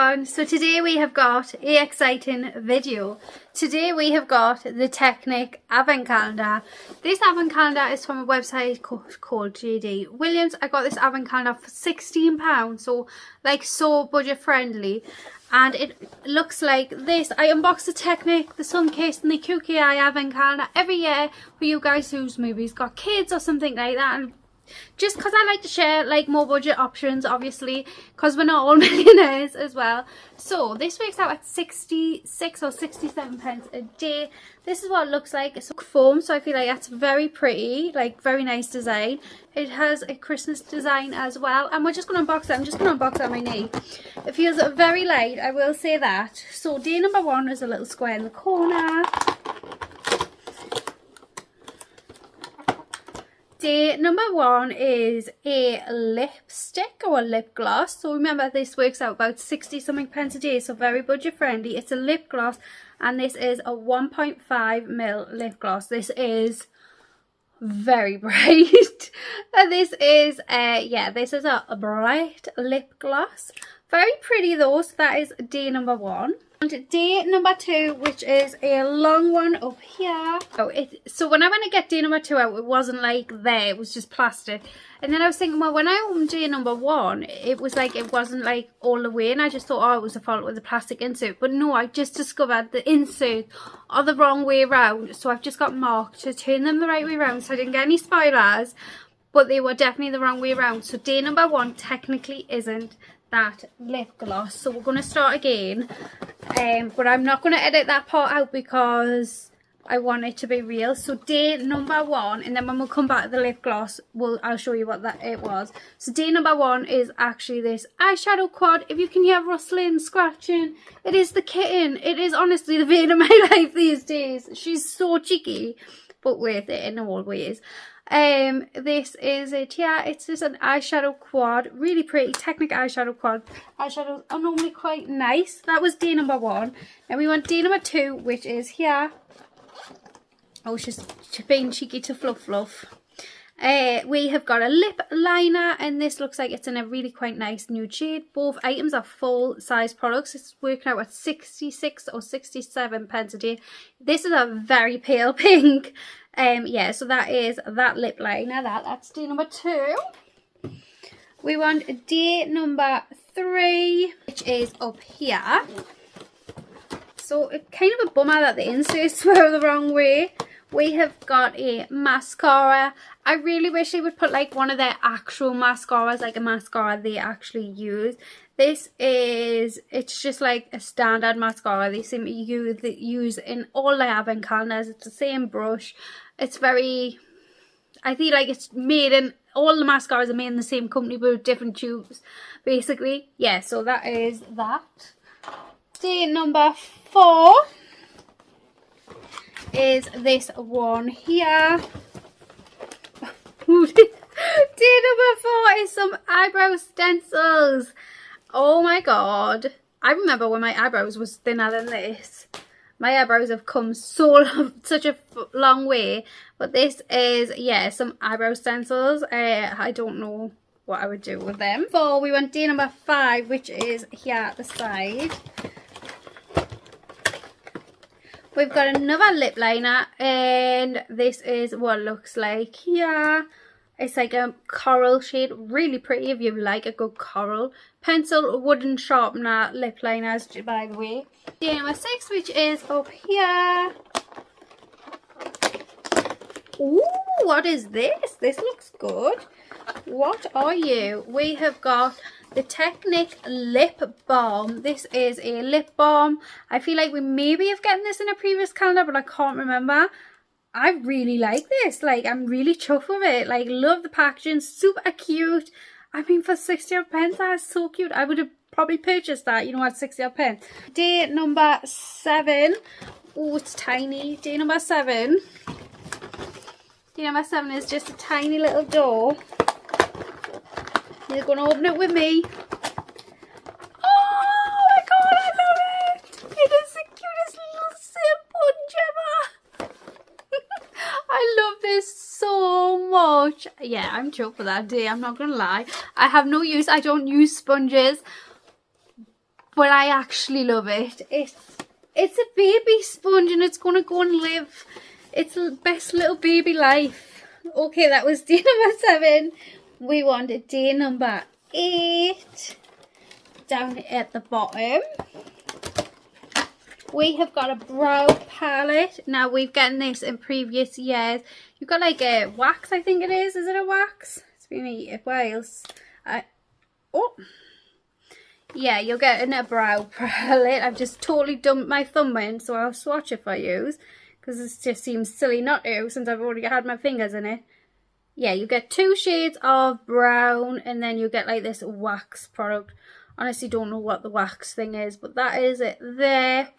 everyone, so today we have got an exciting video. Today we have got the Technic advent calendar. This advent calendar is from a website called JD Williams. I got this advent calendar for £16, so like so budget friendly, and it looks like this. I unbox the Technic, the sun case and the QKI advent calendar every year for you guys whose maybe got kids or something like that, and just because I like to share like more budget options, obviously, because we're not all millionaires as well. So this works out at 66 or 67 pence a day. This is what it looks like. It's foam, so I feel like that's very pretty, like very nice design. It has a Christmas design as well, and we're just going to unbox it. I'm just going to unbox it on my knee. It feels very light, I will say that. So day number one is a little square in the corner. Day number one is a lipstick or a lip gloss. So remember, this works out about 60 something pence a day, so very budget friendly. It's a lip gloss, and this is a 1.5ml lip gloss. This is very bright. And this is this is a bright lip gloss. Very pretty though. So that is day number one. And day number two, which is a long one up here. So when I went to get day number two out, it wasn't like there, it was just plastic. And then I was thinking, well, when I opened day number one, it was like, it wasn't like all the way, and I just thought, oh, it was a fault with the plastic insert. But no, I just discovered the inserts are the wrong way around. So I've just got marked to turn them the right way around, so I didn't get any spoilers, but they were definitely the wrong way around. So day number one technically isn't that lip gloss, so we're going to start again, but I'm not going to edit that part out because I want it to be real. So day number one, and then when we come back to the lip gloss, I'll show you what it was. So day number one is actually this eyeshadow quad. If you can hear rustling, scratching, it is the kitten. It is honestly the vein of my life these days. She's so cheeky, but worth it in all ways. This is it. Yeah, it's just an eyeshadow quad, really pretty Technic eyeshadow quad. Eyeshadows are normally quite nice. That was day number one. Now we want day number two, which is here. Oh, she's being cheeky to fluff. We have got a lip liner, and this looks like it's in a really quite nice nude shade. Both items are full size products. It's working out at 66 or 67 pence a day. This is a very pale pink. Yeah, so that is that lip liner. That's day number two. We want day number three, which is up here. So it's kind of a bummer that the inserts were the wrong way. We have got a mascara. I really wish they would put like one of their actual mascaras, like a mascara they actually use. This is, it's just like a standard mascara they seem to use in all their advent calendars. It's the same brush. It's very, I feel like it's made in, all the mascaras are made in the same company but with different tubes basically. Yeah, so that is that. Day number four is this one here. Day number four is some eyebrow stencils. Oh my god, I remember when my eyebrows was thinner than this. My eyebrows have come such a long way, but this is, yeah, some eyebrow stencils. I don't know what I would do with them. So we want day number five, which is here at the side. We've got another lip liner, and this is what it looks like here. It's like a coral shade, really pretty if you like a good coral. Pencil wooden sharpener lip liners, by the way. Day number six, which is up here. Ooh, what is this? This looks good. What are you? We have got the Technic lip balm. This is a lip balm. I feel like we maybe have gotten this in a previous calendar, but I can't remember. I really like this. Like, I'm really chuffed with it. Like, love the packaging. Super cute. I mean, for 60 odd pence, that is so cute. I would have probably purchased that, you know, at 60 odd pence. Day number seven. Oh, it's tiny. Day number seven. Day number seven is just a tiny little door. You're going to open it with me. Oh my god, I love it. It is the cutest little sponge ever. I love this so much. Yeah, I'm chuffed for that day, I'm not gonna lie. I have no use, I don't use sponges, but I actually love it. It's a baby sponge and it's going to go and live its best little baby life. Okay, that was day number 7. We wanted day number 8. Down at the bottom, we have got a brow palette. Now, we've gotten this in previous years. You've got like a wax, I think it is. Is it a wax? It's been a while. Oh. Yeah, you're getting a brow palette. I've just totally dumped my thumb in, so I'll swatch it for you. Because it just seems silly not to, since I've already had my fingers in it. Yeah, you get 2 shades of brown, and then you get like this wax product. Honestly, don't know what the wax thing is, but that is it there.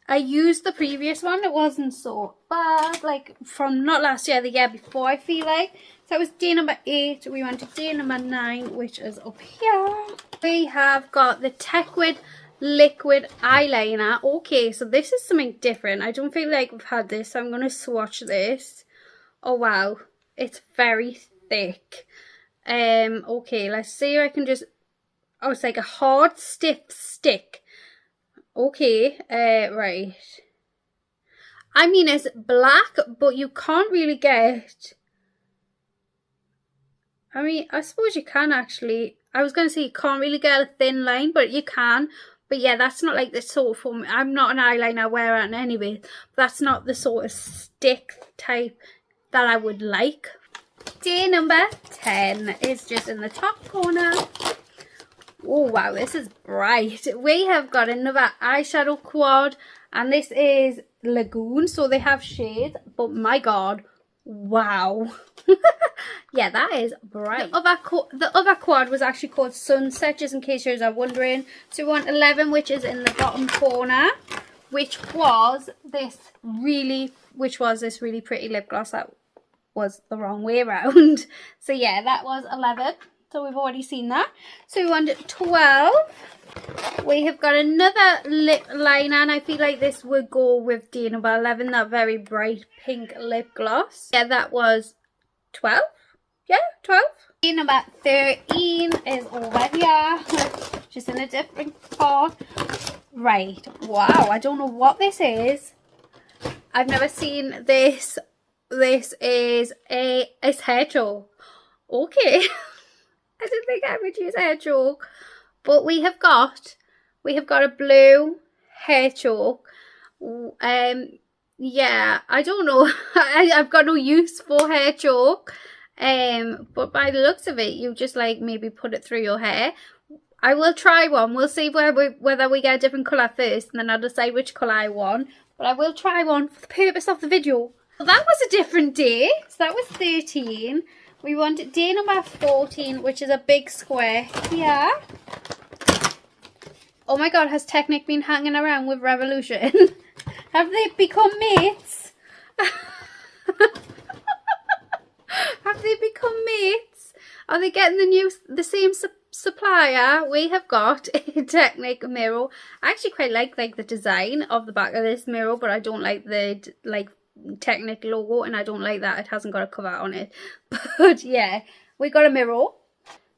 I used the previous one. It wasn't so bad, like from not last year, the year before, I feel like. So that was day number 8. We went to day number 9, which is up here. We have got the Technic liquid eyeliner. Okay, so this is something different. I don't feel like we've had this, so I'm going to swatch this. Oh, wow. It's very thick. Okay, let's see if I can just... Oh, it's like a hard, stiff stick. Okay, right. I mean, it's black, but you can't really get... I mean, I suppose you can actually. I was going to say you can't really get a thin line, but you can. But yeah, that's not like the sort of... I'm not an eyeliner wearer anyway. That's not the sort of stick type that I would like. Day number 10 is just in the top corner. Oh wow, this is bright. We have got another eyeshadow quad, and this is Lagoon, so they have shades, but my god, wow. Yeah, that is bright. The other quad was actually called Sunset, just in case you are wondering. So we want 11, which is in the bottom corner, which was this really pretty lip gloss that was the wrong way around. So yeah, that was 11. So we've already seen that. So we want 12. We have got another lip liner, and I feel like this would go with day number 11, that very bright pink lip gloss. Yeah, that was 12. Yeah, 12. Day number 13 is over here, just in a different part. Right, wow, I don't know what this is. I've never seen this. This is it's hair chalk. Okay. I didn't think I would use hair chalk, but we have got a blue hair chalk. Yeah, I don't know. I've got no use for hair chalk. But by the looks of it, you just like maybe put it through your hair. I will try one. We'll see whether we get a different colour first, and then I'll decide which colour I want. But I will try one for the purpose of the video. Well, that was a different day. So that was 13. We want day number 14, which is a big square here. Oh my god, has Technic been hanging around with Revolution? Have they become mates? Have they become mates? Are they getting the same supplier? We have got a Technic mirror. I actually quite like the design of the back of this mirror, but I don't like the Technic logo, and I don't like that it hasn't got a cover on it. But yeah, we got a mirror.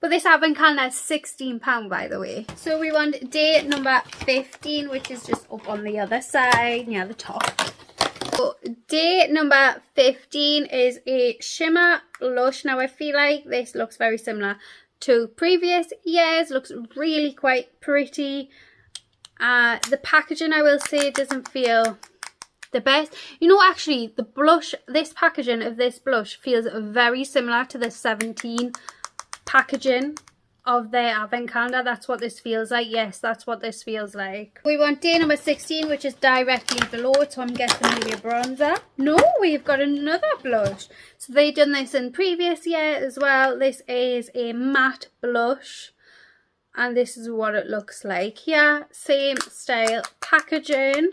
But this advent calendar is £16, by the way. So we want day number 15, which is just up on the other side near the top. So day number 15 is a shimmer blush. Now I feel like this looks very similar to previous years. Looks really quite pretty. The packaging, I will say, doesn't feel the best. You know, actually, the blush, this packaging of this blush feels very similar to the 17 packaging of their advent calendar. That's what this feels like. Yes, that's what this feels like. We want day number 16, which is directly below it, so I'm guessing maybe a bronzer. No, we've got another blush. So they've done this in previous year as well. This is a matte blush, and this is what it looks like here. Same style packaging.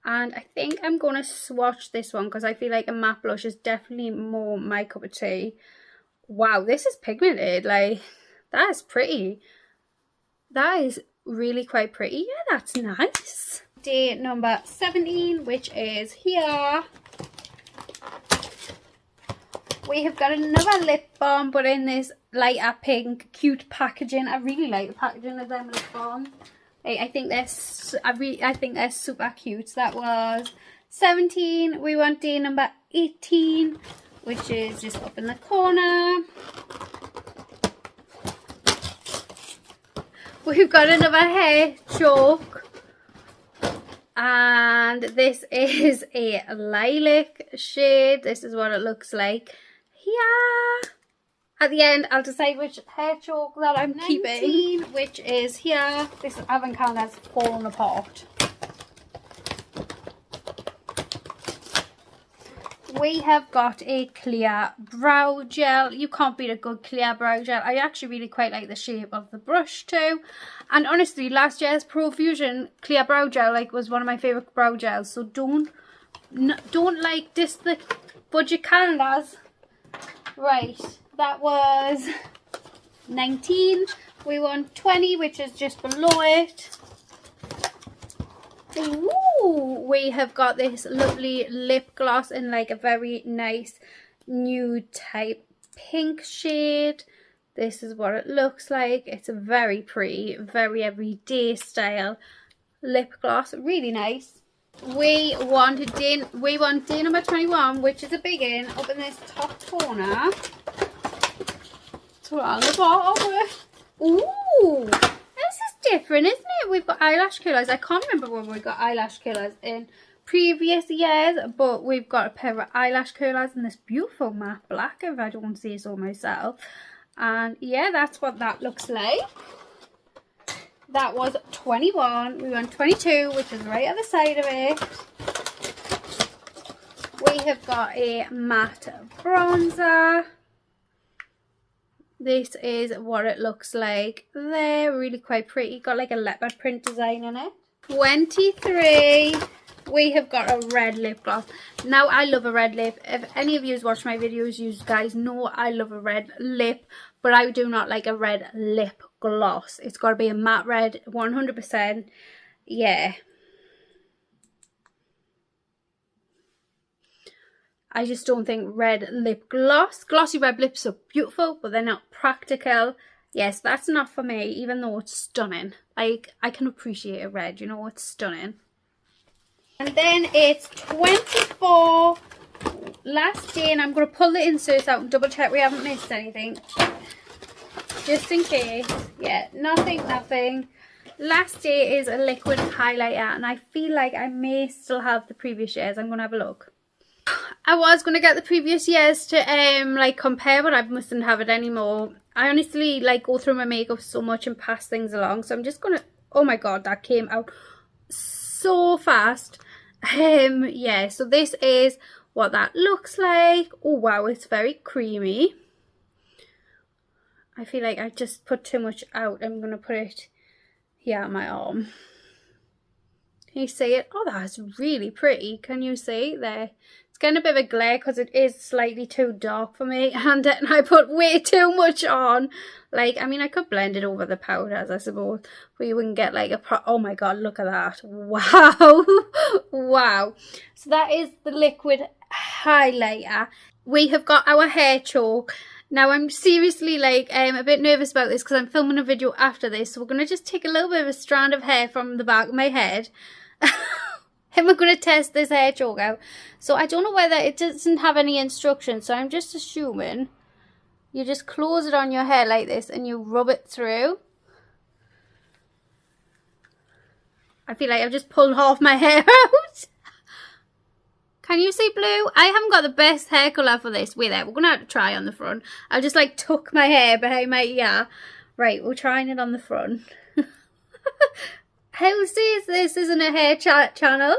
And I think I'm going to swatch this one because I feel like a matte blush is definitely more my cup of tea. Wow, this is pigmented. Like, that is pretty. That is really quite pretty. Yeah, that's nice. Day number 17, which is here. We have got another lip balm, but in this lighter pink, cute packaging. I really like the packaging of them lip balms. I think they're super cute. So that was 17. We want day number 18, which is just up in the corner. We've got another hair chalk, and this is a lilac shade. This is what it looks like here. At the end, I'll decide which hair chalk that I'm keeping, which is here. This avocado has fallen apart. We have got a clear brow gel. You can't beat a good clear brow gel. I actually really quite like the shape of the brush too. And honestly, last year's Profusion clear brow gel was one of my favourite brow gels. So don't diss the budget calendars. Right, that was 19. We want 20, which is just below it. Ooh, we have got this lovely lip gloss in a very nice nude type pink shade. This is what it looks like. It's a very pretty, very everyday style lip gloss. Really nice. We want day number 21, which is a big one, up in this top corner. So on the bottom. Ooh, this is different, isn't it? We've got eyelash curlers. I can't remember when we got eyelash curlers in previous years, but we've got a pair of eyelash curlers in this beautiful matte black, if I don't say so myself. And yeah, that's what that looks like. That was 21. We want 22, which is right at the side of it. We have got a matte bronzer. This is what it looks like. They're really quite pretty. Got a leopard print design in it. 23. We have got a red lip gloss. Now, I love a red lip. If any of you watch my videos, you guys know I love a red lip. But I do not like a red lip gloss. It's got to be a matte red, 100%. Yeah. I just don't think red lip glossy red lips are beautiful, but they're not practical. Yes, that's not for me, even though it's stunning. I can appreciate a red, you know, it's stunning. And then it's 24. Last day, and I'm going to pull the inserts out and double check we haven't missed anything. Just in case. Yeah, nothing. Last day is a liquid highlighter, and I feel like I may still have the previous years. I'm going to have a look. I was going to get the previous years to compare, but I mustn't have it anymore. I honestly go through my makeup so much and pass things along, so I'm just going to... Oh my god, that came out so fast. Yeah, so this is what that looks like. Oh wow, it's very creamy. I feel like I just put too much out. I'm going to put it here on my arm. Can you see it? Oh, that's really pretty. Can you see there? It's getting a bit of a glare because it is slightly too dark for me. And I put way too much on. I mean, I could blend it over the powders, I suppose. But you wouldn't get oh my god, look at that. Wow. Wow. So that is the liquid highlighter. We have got our hair chalk. Now, I'm seriously, a bit nervous about this because I'm filming a video after this. So we're going to just take a little bit of a strand of hair from the back of my head. And we're going to test this hair chalk out. So I don't know whether it doesn't have any instructions. So I'm just assuming you just close it on your hair like this and you rub it through. I feel like I've just pulled half my hair out. Can you see blue? I haven't got the best hair colour for this. Wait there, we're going to have to try on the front. I'll just tuck my hair behind my ear. Right, we're trying it on the front. How says this isn't a hair channel?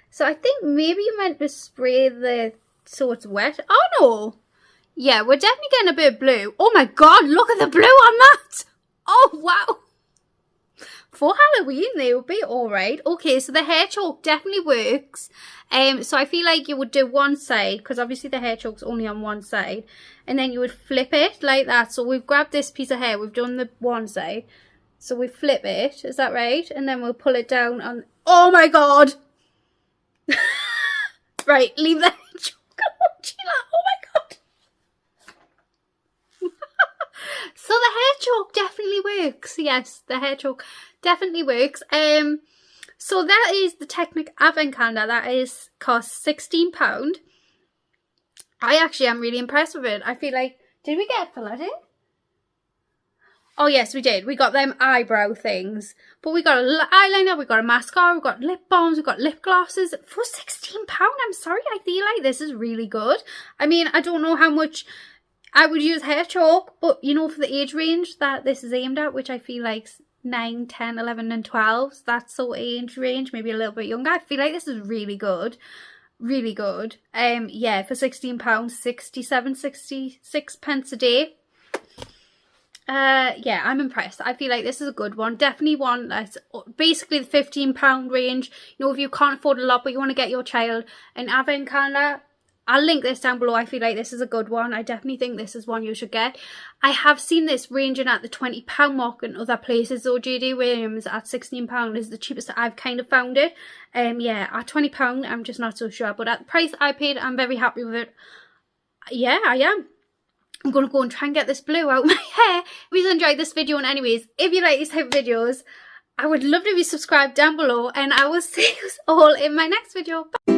So I think maybe you meant to spray so it's wet. Oh no! Yeah, we're definitely getting a bit of blue. Oh my god, look at the blue on that! Oh wow! For Halloween, they would be alright. Okay, so the hair chalk definitely works. So I feel like you would do one side, because obviously the hair chalk's only on one side. And then you would flip it like that. So we've grabbed this piece of hair, we've done the one side. So we flip it, is that right? And then we'll pull it down on... Oh my god! Right, leave the hair chalk on. Oh my god! works. Yes, the hair choke definitely works. So that is the Technic advent calendar. That is cost £16. I actually am really impressed with it. I feel like, did we get it for Laddie? Oh yes, we did. We got them eyebrow things. But we got an eyeliner, we got a mascara, we got lip balms, we got lip glosses for £16. I'm sorry, I feel like this is really good. I mean, I don't know how much I would use hair chalk, but you know, for the age range that this is aimed at, which I feel like 9, 10, 11 and 12, that's sort of age range, maybe a little bit younger. I feel like this is really good. Really good. Yeah, for £16, 66 pence a day. Yeah, I'm impressed. I feel like this is a good one. Definitely one that's basically the £15 range. You know, if you can't afford a lot but you want to get your child an advent calendar, I'll link this down below. I feel like this is a good one. I definitely think this is one you should get. I have seen this ranging at the £20 mark in other places though. JD Williams at £16 is the cheapest that I've kind of found it. Yeah, at £20 I'm just not so sure. But at the price I paid, I'm very happy with it. Yeah, I am. I'm going to go and try and get this blue out of my hair. If you enjoyed this video, and anyways, if you like these type of videos, I would love to be subscribed down below. And I will see you all in my next video. Bye.